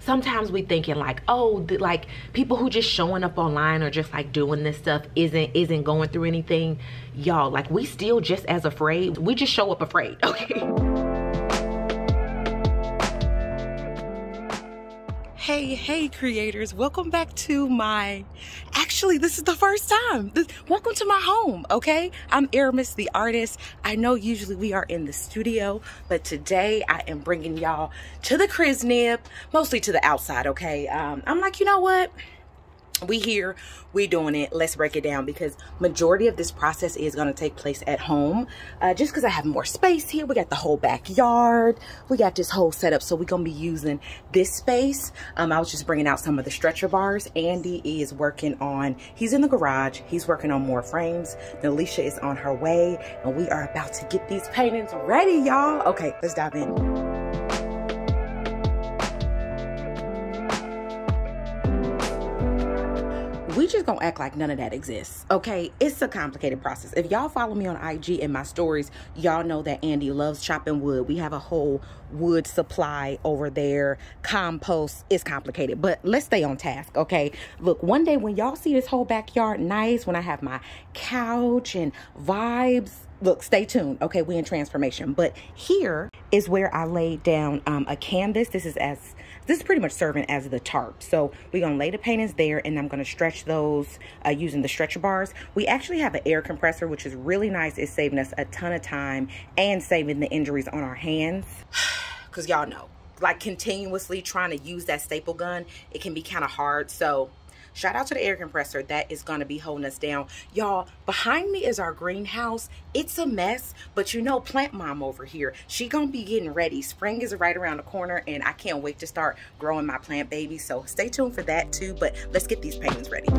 sometimes we thinking like, oh, like people who just showing up online or just like doing this stuff isn't going through anything. Y'all, like we still just as afraid. We just show up afraid, okay? Hey creators, welcome back to my, actually this is the first time, welcome to my home, okay? I'm Aramis the artist. I know usually we are in the studio, but today I am bringing y'all to the Criznib, mostly to the outside, okay? I'm like, you know what? We here, we doing it. Let's break it down because majority of this process is going to take place at home. Just because I have more space here. We got the whole backyard. We got this whole setup. So we're going to be using this space. I was just bringing out some of the stretcher bars. Andy is working on, he's in the garage. He's working on more frames. Nalisha is on her way. And we are about to get these paintings ready, y'all. Okay, let's dive in. We just gonna act like none of that exists, okay? It's a complicated process. If y'all follow me on IG and my stories, y'all know that Andy loves chopping wood. We have a whole wood supply over there. Compost is complicated, but let's stay on task, okay? Look, one day when y'all see this whole backyard nice, when I have my couch and vibes, look, stay tuned, okay? We in transformation. But here is where I laid down a canvas. This is pretty much serving as the tarp. So we're gonna lay the paintings there and I'm gonna stretch those using the stretcher bars. We actually have an air compressor, which is really nice. It's saving us a ton of time and saving the injuries on our hands. Cause y'all know, like continuously trying to use that staple gun, it can be kind of hard. So shout out to the air compressor that is going to be holding us down. Y'all, behind me is our greenhouse. It's a mess, but you know, plant mom over here, she going to be getting ready. Spring is right around the corner and I can't wait to start growing my plant babies. So stay tuned for that too, but let's get these paintings ready.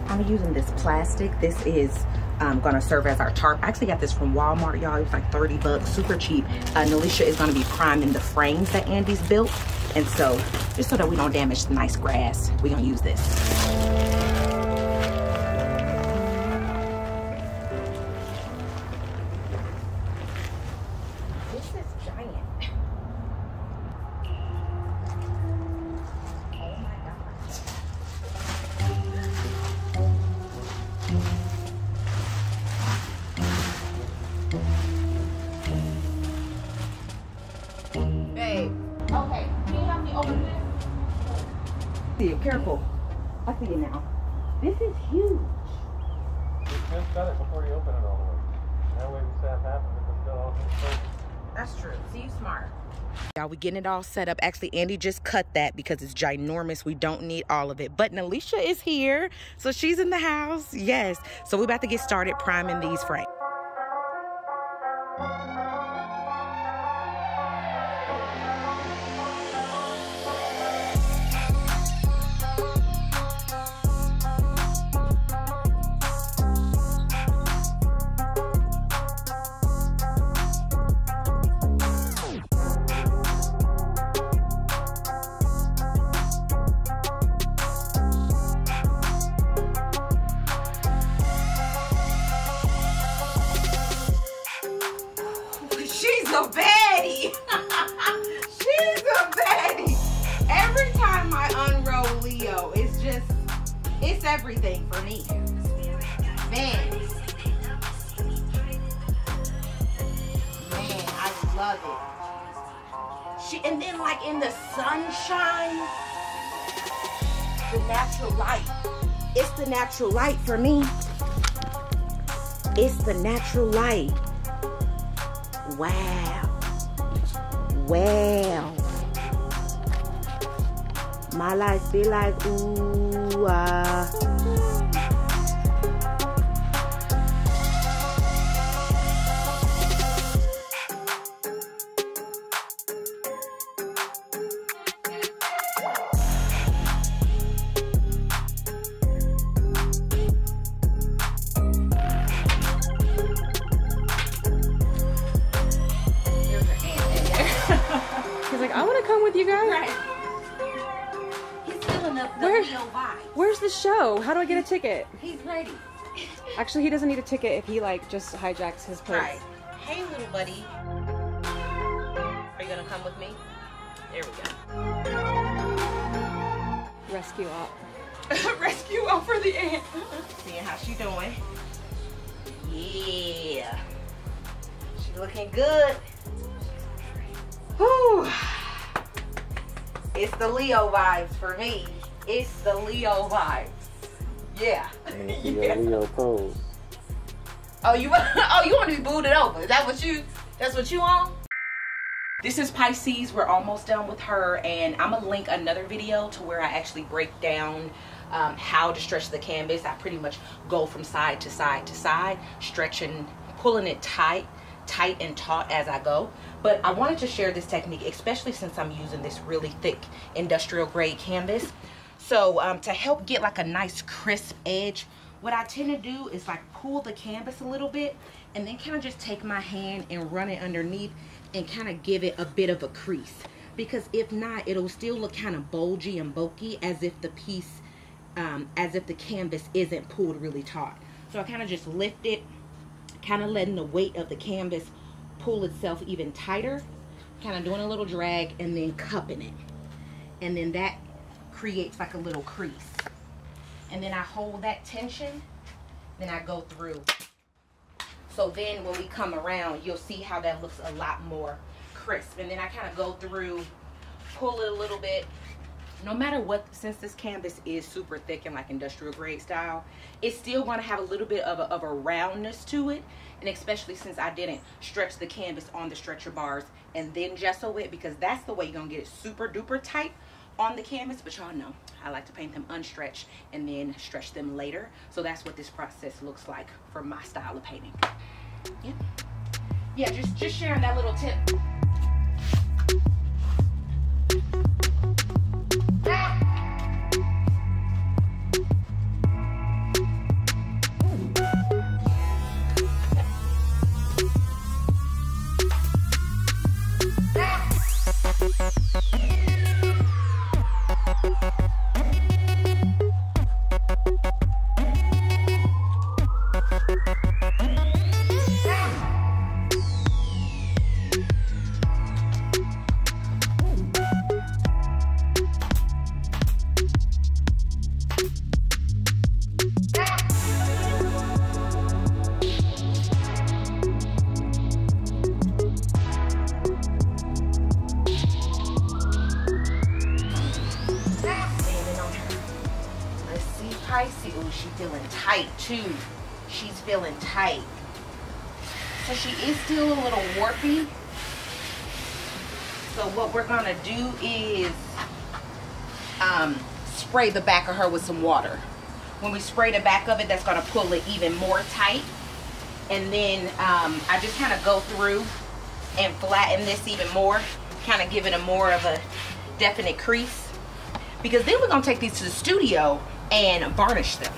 I'm using this plastic. This is gonna serve as our tarp. I actually got this from Walmart, y'all. It was like 30 bucks, super cheap. Nalisha is gonna be priming the frames that Andy's built. And so, just so that we don't damage the nice grass, we're gonna use this. This is giant. Oh my God. Babe. Okay, can you help me open this? See you, careful. I see you now. This is huge. You just got it before you open it all the way. That way we staff half of it, but still all things. That's true. See, you smart. Y'all, we getting it all set up. Actually, Andy just cut that because it's ginormous. We don't need all of it. But Nalisha is here, so she's in the house. Yes. So we're about to get started priming these frames. She's a baddie. She's a baddie. Every time I unroll Leo, it's everything for me. Man, I love it. And then like in the sunshine, the natural light. It's the natural light for me. It's the natural light. Wow. Wow. My life be like, ooh, ah. I want to come with you guys. Right. He's feeling up the Leo vibe. Where's the show? How do I get a ticket? He's ready. Actually, he doesn't need a ticket if he like just hijacks his place. Right. Hey, little buddy. Are you gonna come with me? There we go. rescue op. Rescue op for the ant. Seeing how she doing. Yeah. She looking good. Whew. It's the Leo vibes for me. It's the Leo vibes. Yeah. Yeah. Leo pose. Oh, you want to be booted over? Is that what you? That's what you want? This is Pisces. We're almost done with her, and I'm gonna link another video to where I actually break down how to stretch the canvas. I pretty much go from side to side to side, stretching, pulling it tight and taut as I go. But I wanted to share this technique, especially since I'm using this really thick industrial grade canvas. So to help get like a nice crisp edge, what I tend to do is like pull the canvas a little bit and then kind of just take my hand and run it underneath and kind of give it a bit of a crease, because if not, it'll still look kind of bulgy and bulky as if the piece, as if the canvas isn't pulled really taut. So I kind of just lift it, kind of letting the weight of the canvas pull itself even tighter, kind of doing a little drag and then cupping it. And then that creates like a little crease. And then I hold that tension, then I go through. So then when we come around, you'll see how that looks a lot more crisp. And then I kind of go through, pull it a little bit. No matter what, since this canvas is super thick and like industrial grade style, it's still going to have a little bit of a roundness to it. And especially since I didn't stretch the canvas on the stretcher bars and then gesso it, because that's the way you're going to get it super duper tight on the canvas. But y'all know I like to paint them unstretched and then stretch them later. So that's what this process looks like for my style of painting. Yeah, just sharing that little tip. Pisces. Oh, she's feeling tight too. She's feeling tight. So she is still a little warpy. So what we're gonna do is spray the back of her with some water. When we spray the back of it, that's gonna pull it even more tight. And then I just kind of go through and flatten this even more, kind of give it a more of a definite crease. Because then we're gonna take these to the studio and varnish them.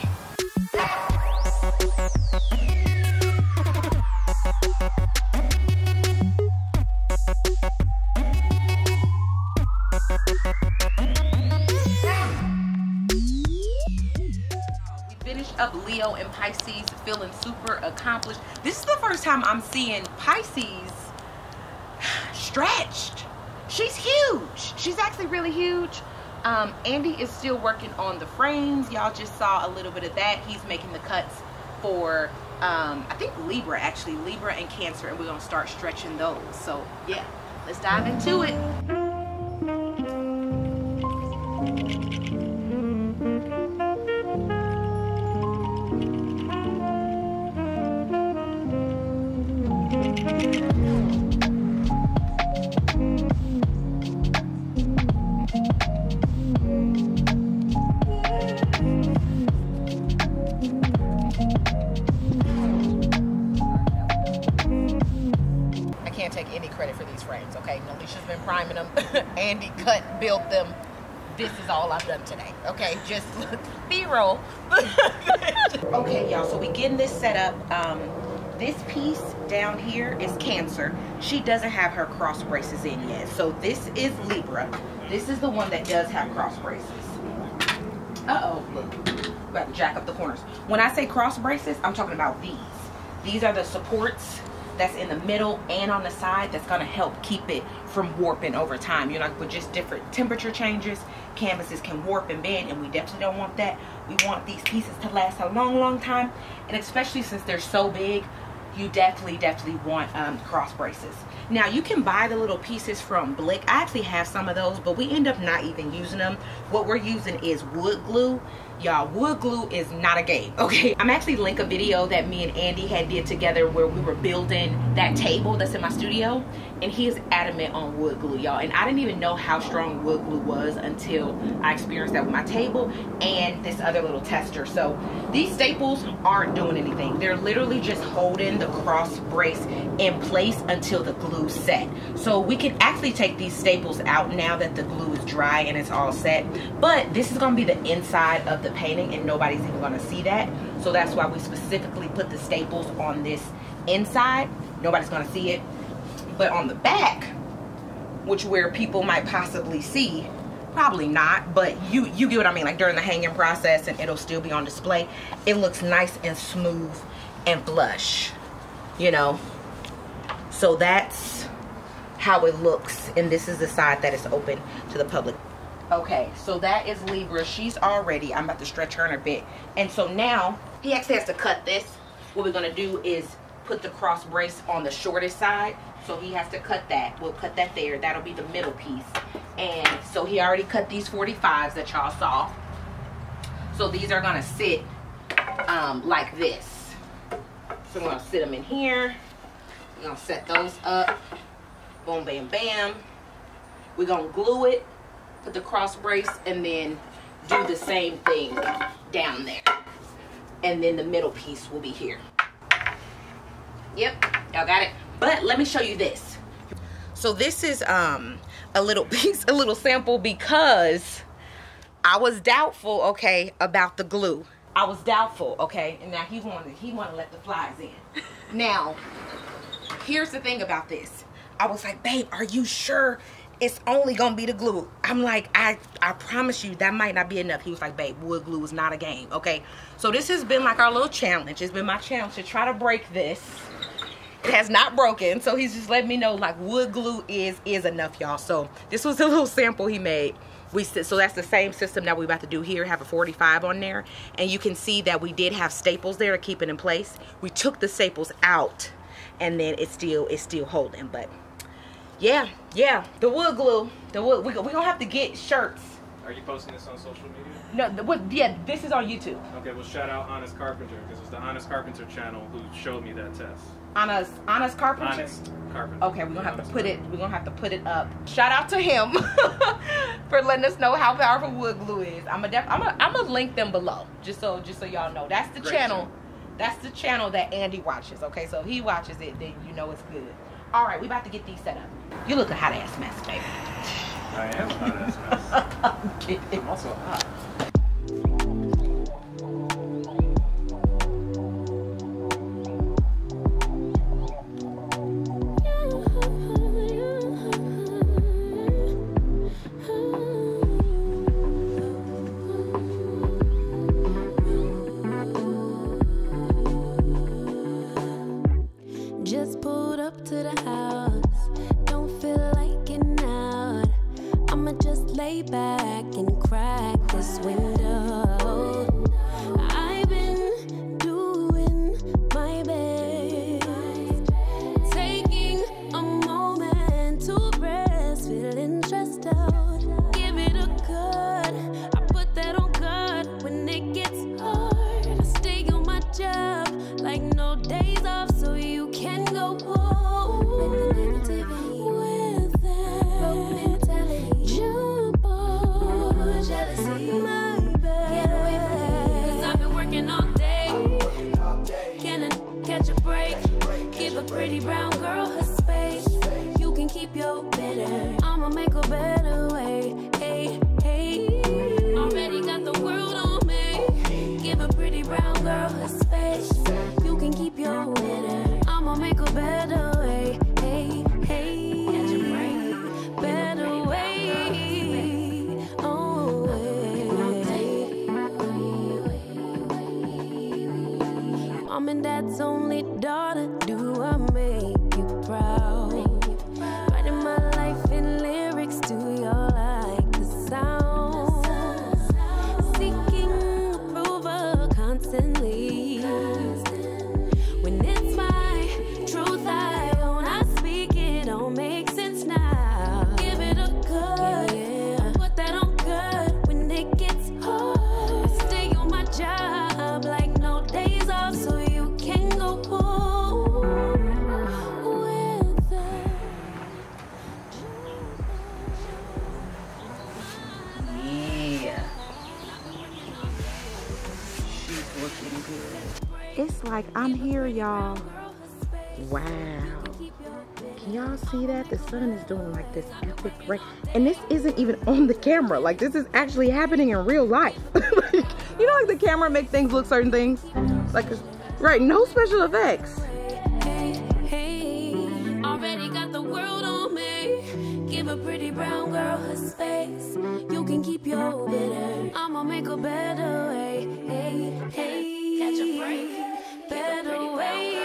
We finished up Leo and Pisces, feeling super accomplished. This is the first time I'm seeing Pisces stretched. She's huge. She's actually really huge. Andy is still working on the frames. Y'all just saw a little bit of that. He's making the cuts for I think Libra, actually Libra and Cancer, and we're gonna start stretching those. So yeah, let's dive into it. Okay, Alicia's been priming them. Andy cut, built them. This is all I've done today. Okay, just B-roll. Okay, y'all, so we getting this set up. This piece down here is Cancer. She doesn't have her cross braces in yet. So this is Libra. This is the one that does have cross braces. Uh-oh, look. I'm about to jack up the corners. When I say cross braces, I'm talking about these. These are the supports that's in the middle and on the side that's going to help keep it from warping over time. You know, like with just different temperature changes, canvases can warp and bend, and we definitely don't want that. We want these pieces to last a long time, and especially since they're so big, you definitely want cross braces. Now you can buy the little pieces from Blick. I actually have some of those, but we end up not even using them. What we're using is wood glue. Y'all, wood glue is not a game, okay? I'm actually link a video that me and Andy had did together where we were building that table that's in my studio, and he is adamant on wood glue, y'all. And I didn't even know how strong wood glue was until I experienced that with my table and this other little tester. So these staples aren't doing anything. They're literally just holding the cross brace in place until the glue's set. So we can actually take these staples out now that the glue is dry and it's all set. But this is gonna be the inside of the painting, and nobody's even gonna see that. So that's why we specifically put the staples on this inside. Nobody's gonna see it. But on the back, which where people might possibly see, probably not, but you get what I mean, like during the hanging process, and it'll still be on display. It looks nice and smooth and blush, you know. So that's how it looks, and this is the side that is open to the public. Okay, so that is Libra. She's all ready. I'm about to stretch her in a bit. And so now, he actually has to cut this. What we're gonna do is put the cross brace on the shortest side. So he has to cut that. We'll cut that there. That'll be the middle piece. And so he already cut these 45s that y'all saw. So these are gonna sit like this. So we're gonna sit them in here. We're gonna set those up. Boom, bam, bam. We're gonna glue it, put the cross brace, and then do the same thing down there. And then the middle piece will be here. Yep, y'all got it. But let me show you this. So this is a little piece, a little sample, because I was doubtful, okay, about the glue. I was doubtful, okay, and now he wanted to let the flies in. Now, here's the thing about this. I was like, babe, are you sure it's only gonna be the glue? I'm like, I promise you that might not be enough. He was like, babe, wood glue is not a game, okay? So this has been like our little challenge. It's been my challenge to try to break this. It has not broken, so he's just letting me know like wood glue is enough, y'all. So this was a little sample he made. So that's the same system that we're about to do here. Have a 45 on there, and you can see that we did have staples there to keep it in place. We took the staples out, and then it's still holding. But yeah, the wood glue, we're gonna have to get shirts. Are you posting this on social media? No, yeah, this is on YouTube. Okay, well shout out Honest Carpenter, because it's the Honest Carpenter channel who showed me that test. Honest Carpenter? Honest Carpenter. Okay, we're gonna have to put it. We're gonna have to put it up. Shout out to him for letting us know how powerful wood glue is. I'm gonna link them below, just so y'all know. That's the channel. That's the channel that Andy watches. Okay, so if he watches it, then you know it's good. All right, we about to get these set up. You look a hot ass mess, baby. I am a hot ass mess. I'm kidding. I'm also hot. Just pulled up to the house, don't feel like getting out. I'ma just lay back and crack this window. I've been doing my best, taking a moment to rest, feeling stressed out. Give it a cut, I put that on God when it gets hard. I stay on my job like no days off, so you can go home with that broken mentality. Jump on jealousy, my bad. Get away from me, 'cause I've been working all day. Can I catch a break? Give a pretty brown girl her space. You can keep your bitter, I'ma make a better way. Hey, hey, already got the world on me. Give a pretty brown girl her space. You can keep your bitter, I'ma make a better way. Hey, hey, catch a break, better way. Oh, Mom and Dad's only daughter, do I make it's like I'm here, y'all. Wow. Can y'all see that? The sun is doing like this epic rain. And this isn't even on the camera. Like, this is actually happening in real life. Like, you know, like the camera make things look certain things? Like, right, no special effects. Hey, already got the world on me. Give a pretty brown girl her space. You can keep your bitter. I'ma make a better way. Hey, catch a break. Better way.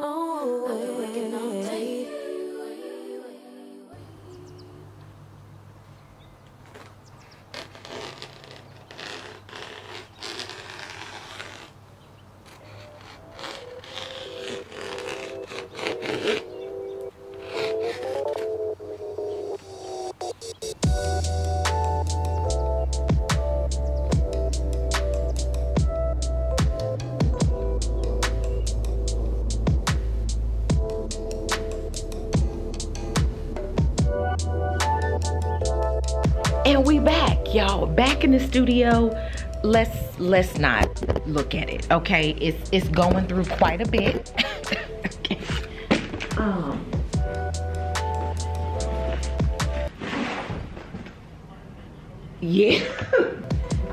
Oh, working all day. And we back, y'all. Back in the studio. Let's not look at it, okay? It's going through quite a bit. Okay. Yeah.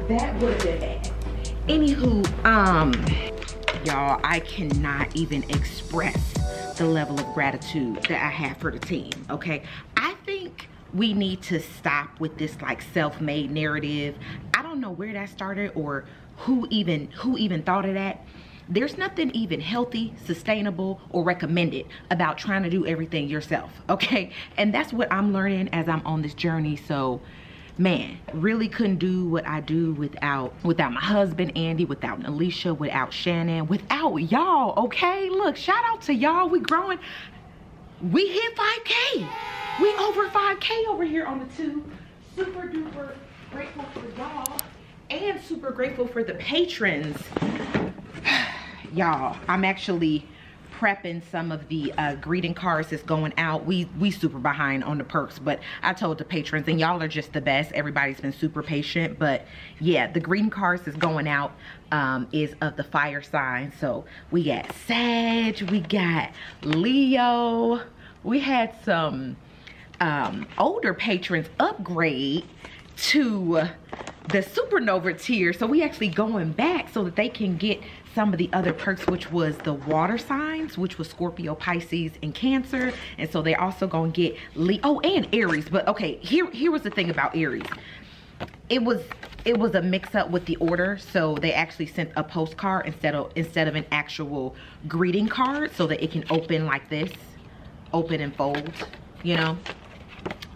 That would have been bad. Anywho, y'all, I cannot even express the level of gratitude that I have for the team, okay? I think we need to stop with this like self-made narrative. I don't know where that started or who even thought of that. There's nothing even healthy, sustainable, or recommended about trying to do everything yourself, okay? And that's what I'm learning as I'm on this journey. So, man, really couldn't do what I do without my husband, Andy, without Alicia, without Shannon, without y'all, okay? Look, shout out to y'all. We growing. We hit 5K. We over 5K over here on the tube. Super duper grateful for y'all and super grateful for the patrons. Y'all, I'm actually prepping some of the greeting cards that's going out. We super behind on the perks, but I told the patrons, and y'all are just the best. Everybody's been super patient, but yeah, the greeting cards that's going out is of the fire sign. So we got Sag, we got Leo. We had some older patrons upgrade to the supernova tier, so we actually going back so that they can get some of the other perks, which was the water signs, which was Scorpio, Pisces, and Cancer. And so they're also gonna get Leo and Aries. But okay, here was the thing about Aries. It was a mix-up with the order, so they actually sent a postcard instead of an actual greeting card, so that it can open like this, open and fold, you know.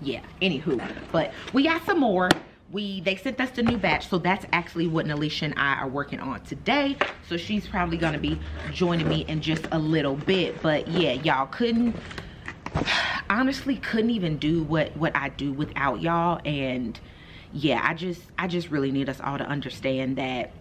Yeah, anywho, but we got some more. They sent us the new batch, so that's actually what Alicia and I are working on today. So she's probably gonna be joining me in just a little bit. But yeah, y'all honestly couldn't even do what I do without y'all. And yeah, I just really need us all to understand that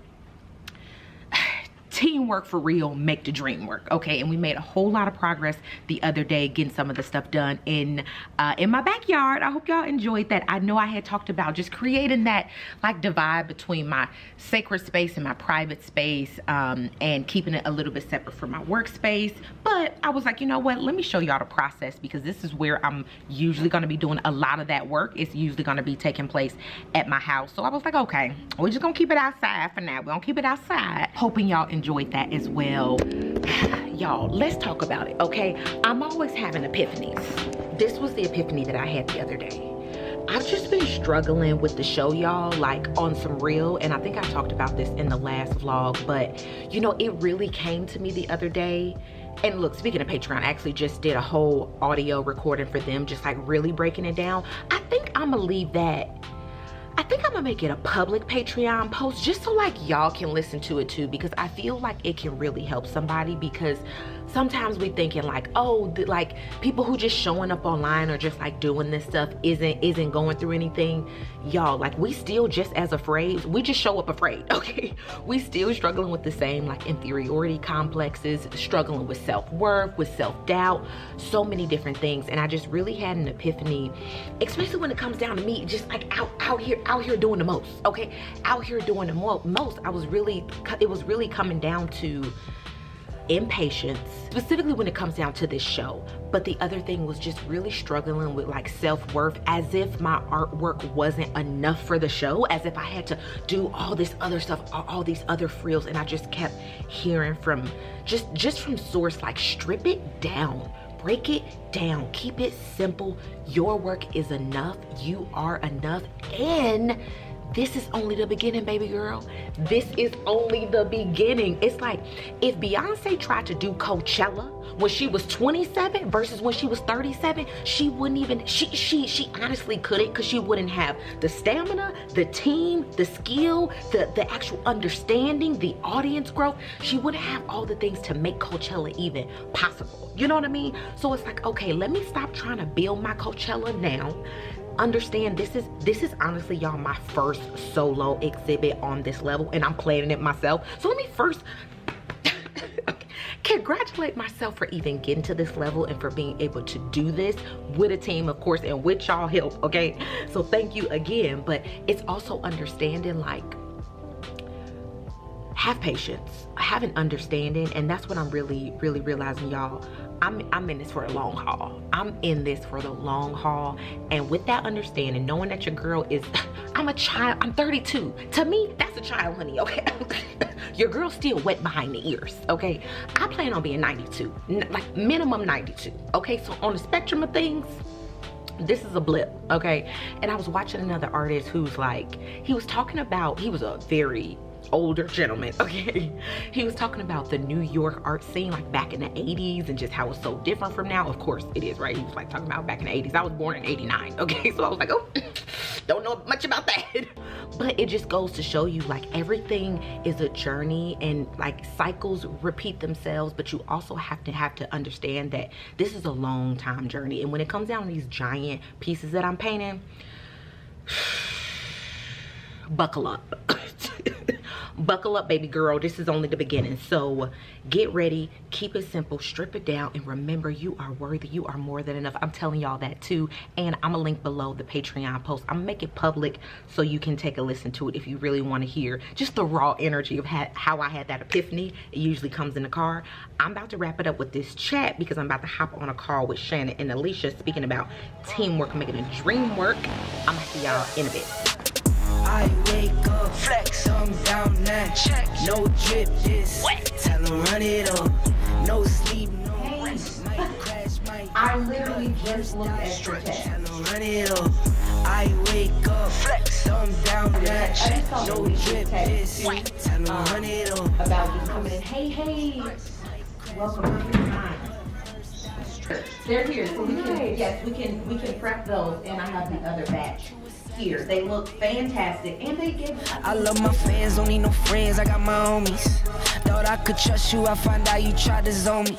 teamwork for real make the dream work, okay? And we made a whole lot of progress the other day getting some of the stuff done in my backyard. I hope y'all enjoyed that. I know I had talked about just creating that like divide between my sacred space and my private space, and keeping it a little bit separate from my workspace. But I was like, you know what? Let me show y'all the process, because this is where I'm usually going to be doing a lot of that work. It's usually going to be taking place at my house. So I was like, okay, we're just going to keep it outside for now. We're going to keep it outside. Hoping y'all enjoyed that as well. Y'all, let's talk about it, okay? I'm always having epiphanies. This was the epiphany that I had the other day. I've just been struggling with the show, y'all, like on some real, and I think I talked about this in the last vlog, but you know, it really came to me the other day. And look, speaking of Patreon, I actually just did a whole audio recording for them, just like really breaking it down. I think I'm gonna leave that. I think I'm gonna make it a public Patreon post just so like y'all can listen to it too, because I feel like it can really help somebody. Because sometimes we thinking like, oh, like people who just showing up online or just like doing this stuff isn't going through anything. Y'all, like we still just as afraid. We just show up afraid, okay? We still struggling with the same like inferiority complexes, struggling with self-worth, with self-doubt, so many different things. And I just really had an epiphany, especially when it comes down to me, just like out here doing the most, okay? Out here doing the most. It was really coming down to impatience, specifically when it comes down to this show. But the other thing was just really struggling with like self-worth, as if my artwork wasn't enough for the show, as if I had to do all this other stuff, all these other frills. And I just kept hearing from just from source, like, strip it down, break it down, keep it simple. Your work is enough. You are enough. And this is only the beginning, baby girl. This is only the beginning. It's like if Beyonce tried to do Coachella when she was 27 versus when she was 37, she wouldn't even, she honestly couldn't, because she wouldn't have the stamina, the team, the skill, the actual understanding, the audience growth. She wouldn't have all the things to make Coachella even possible. You know what I mean? So it's like, okay, let me stop trying to build my Coachella now. Understand this is honestly, y'all, my first solo exhibit on this level, and I'm planning it myself. So let me first congratulate myself for even getting to this level and for being able to do this with a team, of course, and with y'all help, okay? So thank you again. But it's also understanding, like, have patience, have an understanding. And that's what I'm really realizing, y'all. I'm in this for the long haul. I'm in this for the long haul. And with that understanding, knowing that your girl is, I'm a child, I'm 32. To me, that's a child, honey, okay? Your girl's still wet behind the ears, okay? I plan on being 92, like minimum 92, okay? So on the spectrum of things, this is a blip, okay? And I was watching another artist who's like, he was talking about, he was a very older gentleman, okay? He was talking about the New York art scene, like back in the 80s, and just how it's so different from now. Of course it is, right? He was like talking about back in the 80s. I was born in 89, okay? So I was like, oh, don't know much about that. But it just goes to show you, like, everything is a journey, and like cycles repeat themselves, but you also have to understand that this is a long time journey. And when it comes down to these giant pieces that I'm painting, buckle up. Buckle up, baby girl. This is only the beginning. So get ready, keep it simple, strip it down, and remember, you are worthy. You are more than enough. I'm telling y'all that too. And I'm gonna link below the Patreon post. I'm gonna make it public so you can take a listen to it if you really want to hear just the raw energy of how I had that epiphany. It usually comes in the car. I'm about to wrap it up with this chat because I'm about to hop on a call with Shannon and Alicia, speaking about teamwork, making a dream work. I'm gonna see y'all in a bit. I wake up, flex, I'm down now. Check, no drip, this. Tell them run it up. No sleep, no rest. Might crash, might I literally just looked at your chat. tell them run it up. I wake up, flex, I'm down now. Check, no drip, this. Tell them run it up. About just coming in. Hey, welcome to your time. They're here, so we can, yes, we can prep those, and I have the other batch here. They look fantastic, and they give. I love my fans, don't need no friends, I got my homies. Thought I could trust you, I find out you tried to zone me.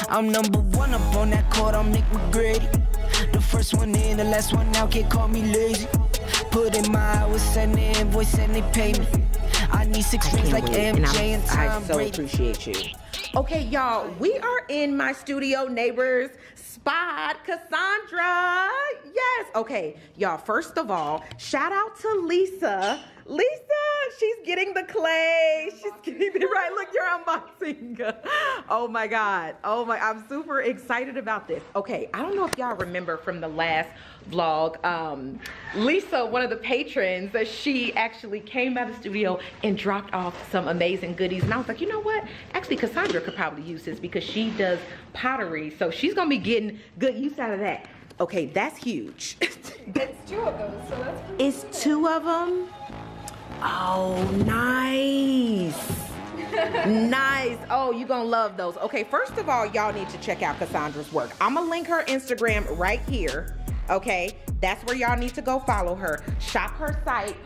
I'm number one up on that court, I'm Nick McGrady. The first one in, the last one out, can't call me lazy. Put in my hours, send the invoice, and they pay me. I need 6 rings like MJ and Tom Brady. I so appreciate you. Okay, y'all, we are in my studio neighbors spot. Cassandra, yes. Okay, y'all, first of all, shout out to Lisa. She's getting the clay. She's getting it right. Look, you're unboxing. Oh my God. I'm super excited about this. Okay, I don't know if y'all remember from the last vlog, Lisa, one of the patrons, she actually came out of the studio and dropped off some amazing goodies. And I was like, you know what? Actually, Cassandra could probably use this because she does pottery. So she's gonna be getting good use out of that. Okay, that's huge. It's 2 of those, so that's pretty It's 2 of them? Oh, nice. Nice. Oh, you're gonna love those. Okay, first of all, y'all need to check out Cassandra's work. I'm gonna link her Instagram right here. Okay, that's where y'all need to go follow her. Shop her site.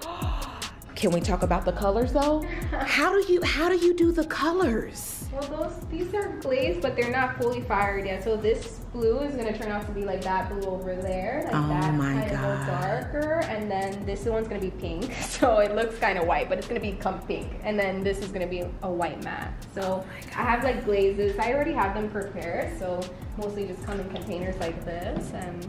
Can we talk about the colors though? How do you do the colors? Well, these are glazed, but they're not fully fired yet. So this blue is gonna turn out to be like that blue over there, like that kind of darker, and then this one's gonna be pink. So it looks kind of white, but it's gonna become pink. And then this is gonna be a white matte. So I have like glazes. I already have them prepared, so mostly just come in containers like this. And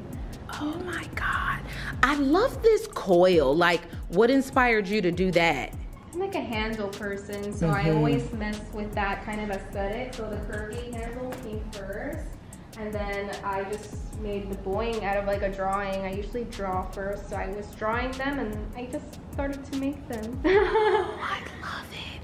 oh my God, I love this coil. Like, what inspired you to do that? I'm like a handle person, so I always mess with that kind of aesthetic. So the curvy handle came first, and then I just made the bowing out of like a drawing. I usually draw first, so I was drawing them and I just started to make them. I love it.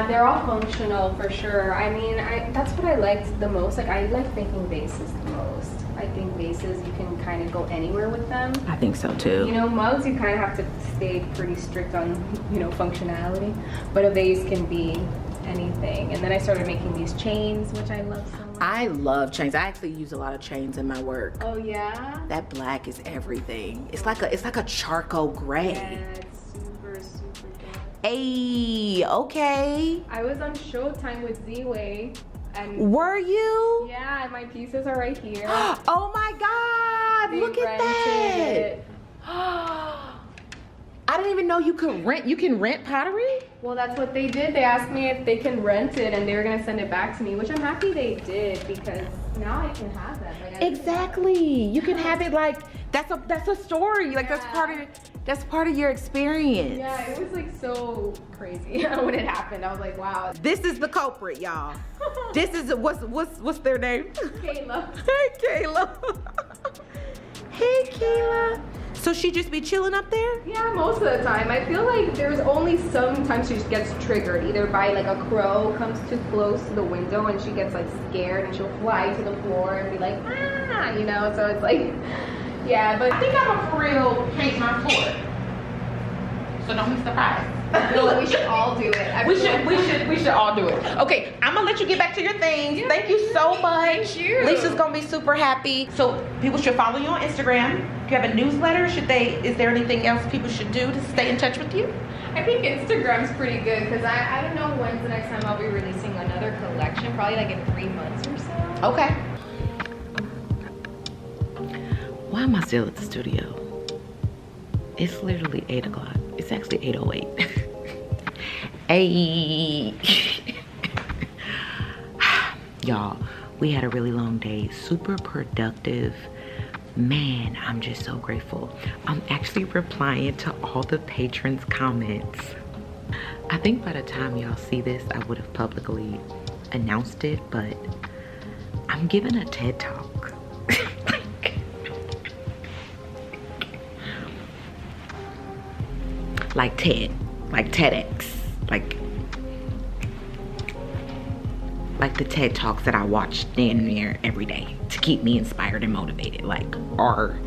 They're all functional for sure. I mean, that's what I liked the most. Like, I like making vases the most. I think vases, you can kind of go anywhere with them. I think so too. You know, mugs, you kind of have to stay pretty strict on, you know, functionality. But a vase can be anything. And then I started making these chains, which I love so much. I love chains. I actually use a lot of chains in my work. Oh yeah? That black is everything. It's like a charcoal gray. Yeah, it's super, super good. Hey, okay. I was on Showtime with Z-Way. And were you? yeah, my pieces are right here. Oh my God, They look at that. rented. I didn't even know you can rent pottery? Well, that's what they did. They asked me if they can rent it and they were gonna send it back to me, which I'm happy they did, because now I can have them. Like, Exactly. You can have it like, that's a story. Like that's part of your experience. Yeah, it was like so crazy when it happened. I was like, wow. This is the culprit, y'all. This is what's their name? Kayla. Hey, Kayla. Hey, Kayla. So she just be chilling up there? Yeah, most of the time. I feel like there's only sometimes she just gets triggered, either by like a crow comes too close to the window and she gets like scared and she'll fly to the floor and be like, ah, you know, so it's like, yeah, but I think I'm gonna for real paint my floor. So don't be surprised. no, we should all do it. We should all do it. Okay, I'm gonna let you get back to your things. Yeah, thank you so much. Thank you. Lisa's gonna be super happy. So people should follow you on Instagram. Do you have a newsletter? Is there anything else people should do to stay in touch with you? I think Instagram's pretty good because I don't know when's the next time I'll be releasing another collection. Probably like in 3 months or so. Okay. Why am I still at the studio? It's literally 8 o'clock. It's actually 8:08. Hey. Y'all, we had a really long day. Super productive. Man, I'm just so grateful. I'm actually replying to all the patrons' comments. I think by the time y'all see this, I would have publicly announced it, but I'm giving a TED Talk. Like TED, like TEDx, like the TED Talks that I watch damn near every day to keep me inspired and motivated. Like, are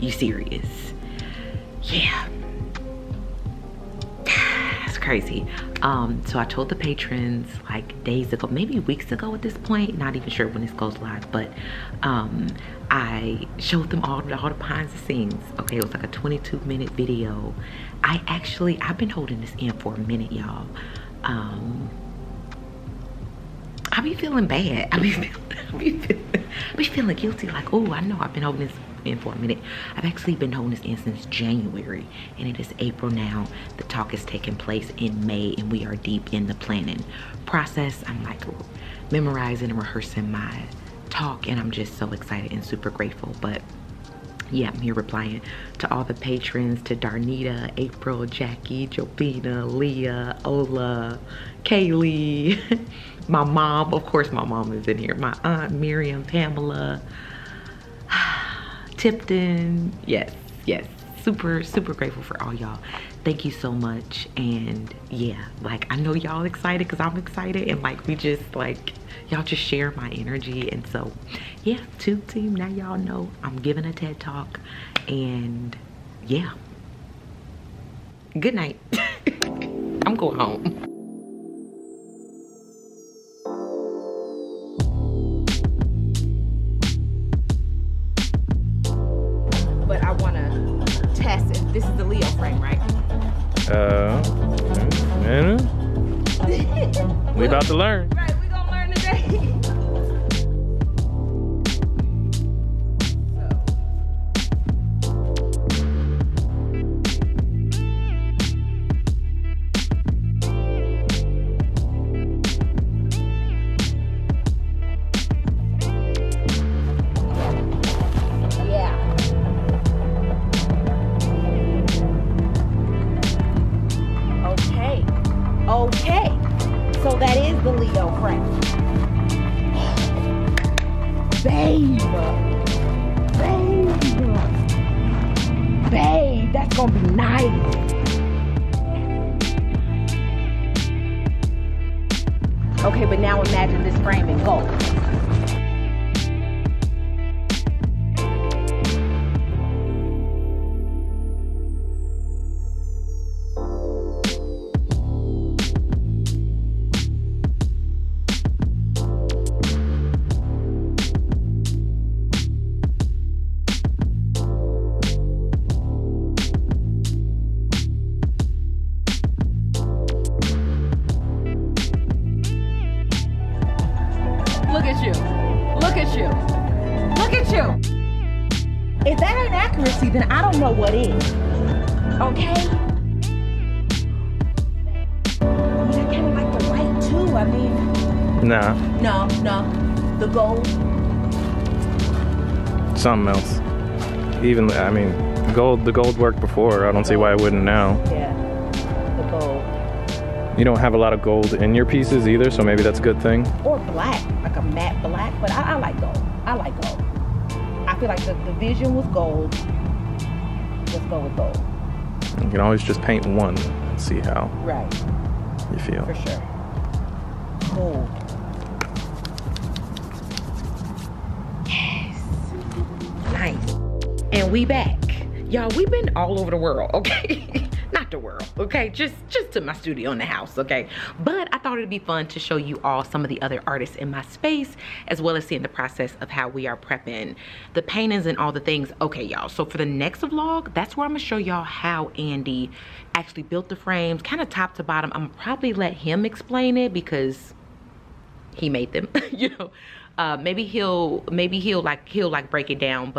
you serious? Yeah. It's crazy. So I told the patrons like days ago, maybe weeks ago at this point, not even sure when this goes live, but I showed them all the behind the scenes. Okay, it was like a 22-minute video. I've been holding this in for a minute, y'all. I be feeling bad. I be feeling guilty. Like, oh, I know I've been holding this in for a minute. I've actually been holding this in since January, and it is April now. The talk is taking place in May, and we are deep in the planning process. I'm like memorizing and rehearsing my talk, and I'm just so excited and super grateful. But yeah, I'm here replying to all the patrons, to Darnita, April, Jackie, Jobina, Leah, Ola, Kaylee, my mom. Of course, my mom is in here. My aunt, Miriam, Pamela, Tipton. Yes, yes. Super, super grateful for all y'all. Thank you so much. And yeah, like, I know y'all excited because I'm excited. And like, we just like, y'all just share my energy. And so yeah, Tube Team, now y'all know I'm giving a TED Talk. And yeah, good night. I'm going home. But I want to test it. This is the Leo frame, right? We about to learn. Right, we gonna learn today. Okay, so that is the Leo frame. Babe, that's gonna be nice. Okay, but now imagine this frame in gold. Look at you. Look at you. Look at you. If that ain't accuracy, then I don't know what is. Okay? I kind of like the white too. I mean. Nah. No. The gold. Something else. Even, I mean, the gold worked before. I don't see why it wouldn't now. Yeah. The gold. You don't have a lot of gold in your pieces either, so maybe that's a good thing. Or black, like a matte black, but I like gold. I like gold. I feel like the vision was gold. Let's go with gold. You can always just paint one and see how you feel. For sure. Gold. Yes. Nice. And we back. Y'all, we've been all over the world, okay? Not the world, okay? Just to my studio in the house, okay? But I thought it'd be fun to show you all some of the other artists in my space, as well as seeing the process of how we are prepping the paintings and all the things. Okay, y'all, so for the next vlog, that's where I'm gonna show y'all how Andy actually built the frames, kind of top to bottom. I'm gonna probably let him explain it because he made them, you know. Maybe he'll break it down,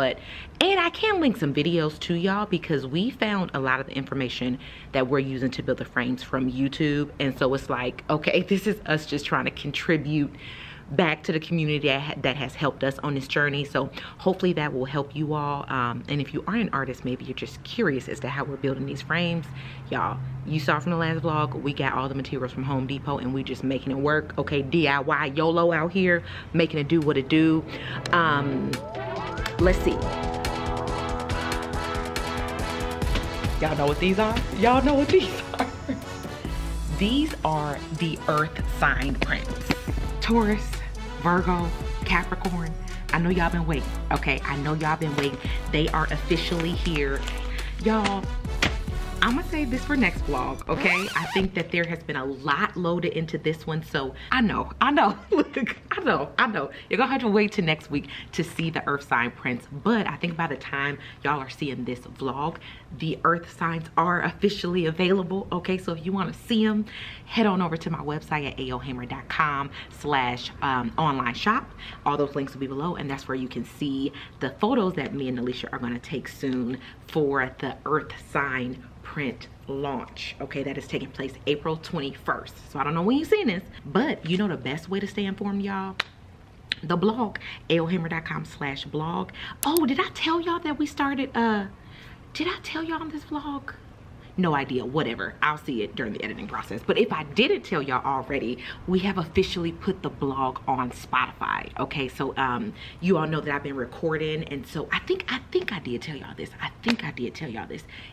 and I can link some videos to y'all because we found a lot of the information that we're using to build the frames from YouTube. And so it's like, okay, this is us just trying to contribute back to the community that has helped us on this journey. So hopefully that will help you all. And if you are an artist, maybe you're just curious as to how we're building these frames. Y'all, you saw from the last vlog, we got all the materials from Home Depot and we just making it work. Okay, DIY YOLO out here, making it do what it do. Let's see. Y'all know what these are? Y'all know what these are? These are the earth sign prints. Taurus, Virgo, Capricorn. I know y'all been waiting, okay? I know y'all been waiting. They are officially here. Y'all, I'm gonna save this for next vlog, okay? I think that there has been a lot loaded into this one, so I know. Look, I know. You're gonna have to wait till next week to see the earth sign prints, but I think by the time y'all are seeing this vlog, the earth signs are officially available, okay? So if you wanna see them, head on over to my website at aohammer.com/online shop. All those links will be below, and that's where you can see the photos that me and Alicia are gonna take soon for the earth sign print launch. Okay, that is taking place April 21st. So I don't know when you're seeing this, but you know the best way to stay informed, y'all? The blog, aohammer.com/blog. Oh, did I tell y'all that we started, did I tell y'all on this vlog? No idea, whatever. I'll see it during the editing process. But if I didn't tell y'all already, we have officially put the blog on Spotify. Okay, so you all know that I've been recording, and so I think I did tell y'all this.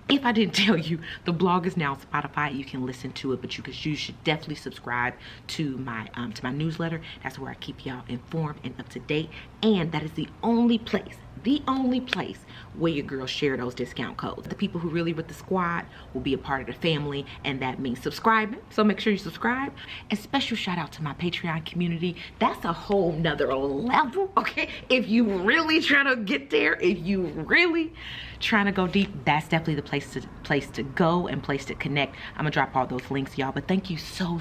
If I didn't tell you, the blog is now on Spotify. You can listen to it, but you should definitely subscribe to my newsletter. That's where I keep y'all informed and up to date. And that is the only place the only place where your girls share those discount codes. The people who really with the squad will be a part of the family, and that means subscribing. So make sure you subscribe. And special shout out to my Patreon community. That's a whole nother level, okay? If you really trying to get there, if you really trying to go deep, that's definitely the place to go and place to connect. I'm gonna drop all those links, y'all. But thank you so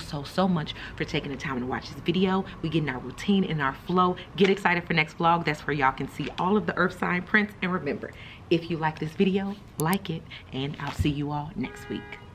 much for taking the time to watch this video. We get in our routine, in our flow. Get excited for next vlog. That's where y'all can see all of the earth sign prints. And remember, if you like this video, like it, and I'll see you all next week.